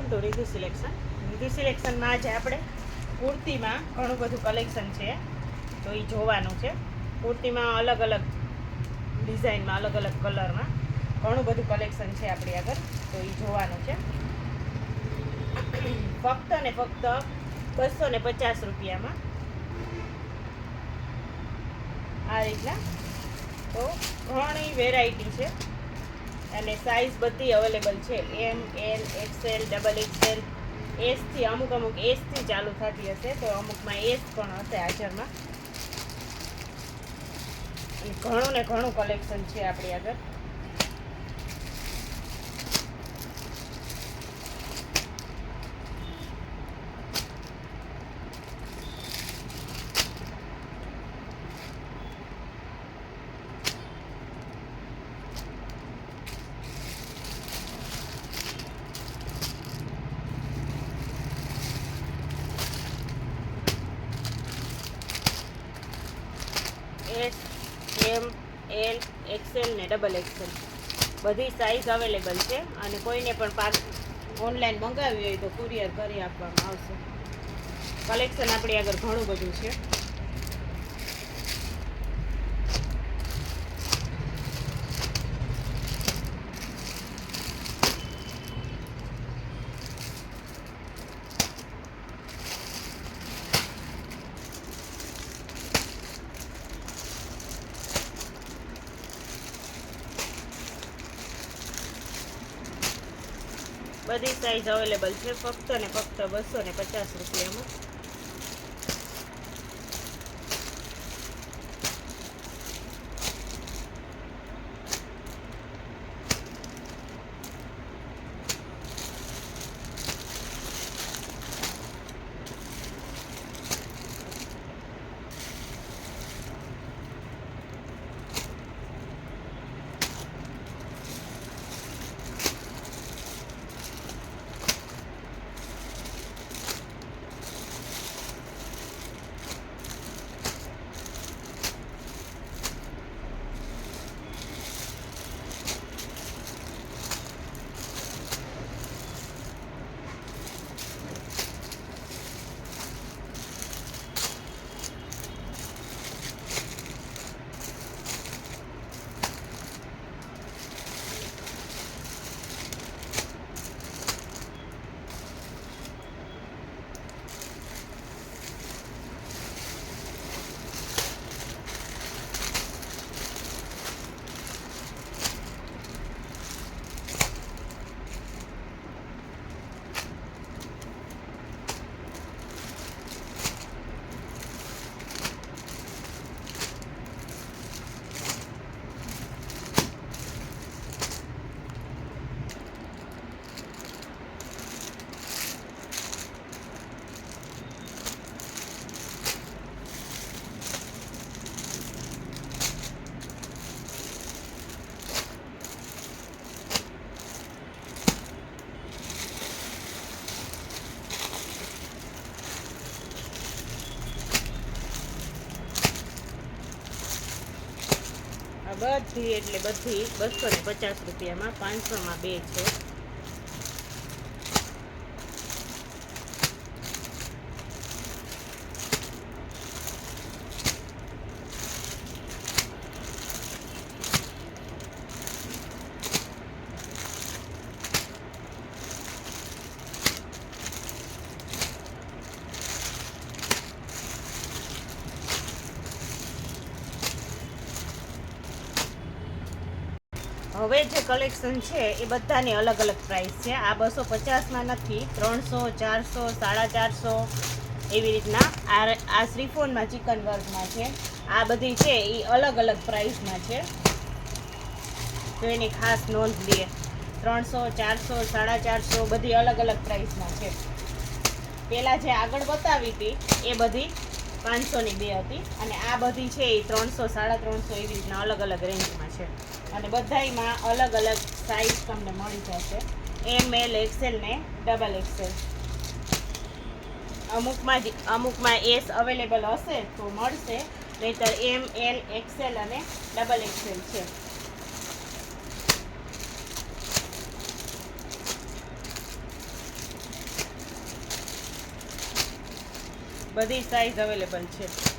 Welcome to Ridhu selection. Ridhu સિલેક્શનમાં આજે આપણે કુર્તીમાં ઘણું બધું કલેક્શન છે તો એ જોવાનું છે. કુર્તીમાં અલગ અલગ ડિઝાઇનમાં, અલગ અલગ કલરમાં ઘણું બધું કલેક્શન છે આપણી આગળ, તો એ જોવાનું છે. ફક્ત ને ફક્ત 250 રૂપિયામાં આ રીતના. તો ઘણી વેરાયટી છે અને સાઇઝ બધી અવેલેબલ છે. એમ, એલ, એક્સેલ, ડબલ એક્સેલ, એસથી અમુક એસથી ચાલુ થતી હશે, તો અમુકમાં એસ પણ હશે હાજરમાં. ઘણું ને ઘણું કલેક્શન છે આપણી આગળ. એસ, એમ, એલ, એક્સેલ ને ડબલ એક્સેલ બધી સાઇઝ અવેલેબલ છે. અને કોઈને પણ ઓનલાઈન મંગાવી હોય તો કુરિયર કરી આપવામાં આવશે. કલેક્શન આપણી આગળ ઘણું બધું છે. બધી સાઇઝ અવેલેબલ છે ફક્ત ને ફક્ત 250 રૂપિયામાં. બધી એટલે બધી 250 રૂપિયામાં, 500માં 2 છે. હવે જે કલેક્શન છે એ બધાની અલગ અલગ પ્રાઇસ છે. આ 250માં નથી, 300, 400, 450 એવી રીતના. આ શ્રીફોનમાં ચિકન વર્કમાં છે. આ બધી છે એ અલગ અલગ પ્રાઇસમાં છે, તો એની ખાસ નોંધ લઈએ. 300, 400, 450 બધી અલગ અલગ પ્રાઇસમાં છે. પહેલાં જે આગળ બતાવી હતી એ બધી 500ની 2 હતી, અને આ બધી છે એ 300, 350 એવી રીતના અલગ અલગ રેન્જમાં છે. અને બધાયમાં અલગ અલગ સાઇઝ તમને મળી જશે. એમ, એલ, એક્સેલ ને ડબલ એક્સેલ. અમુકમાં એસ અવેલેબલ હશે તો મળશે, નહીંતર એમ, એલ, એક્સેલ અને ડબલ એક્સેલ છે. બધી સાઈઝ અવેલેબલ છે.